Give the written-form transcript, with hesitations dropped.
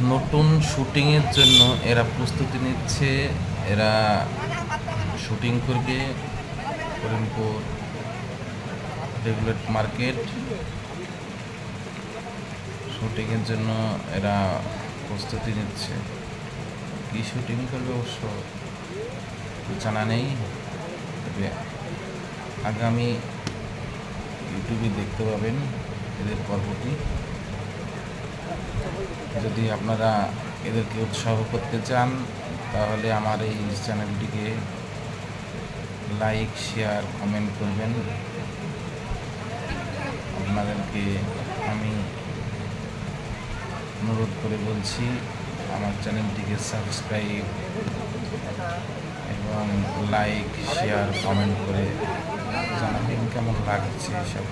নতুন শুটিংয়ের জন্য এরা প্রস্তুতি নিচ্ছে। এরা শুটিং করবে করিমপুর রেগুলেট মার্কেট। শুটিংয়ের জন্য এরা প্রস্তুতি নিচ্ছে। কী শুটিং করবে অবশ্য জানা নেই, তবে আগামী ইউটিউবে দেখতে পাবেন এদের পর্বটি। যদি আপনারা এদেরকে উৎসাহ করতে চান তাহলে আমার এই চ্যানেলটিকে লাইক, শেয়ার, কমেন্ট করবেন। আপনাদেরকে আমি অনুরোধ করে বলছি আমার চ্যানেলটিকে সাবস্ক্রাইব এবং লাইক, শেয়ার, কমেন্ট করে জানাবেন কেমন লাগছে এসব।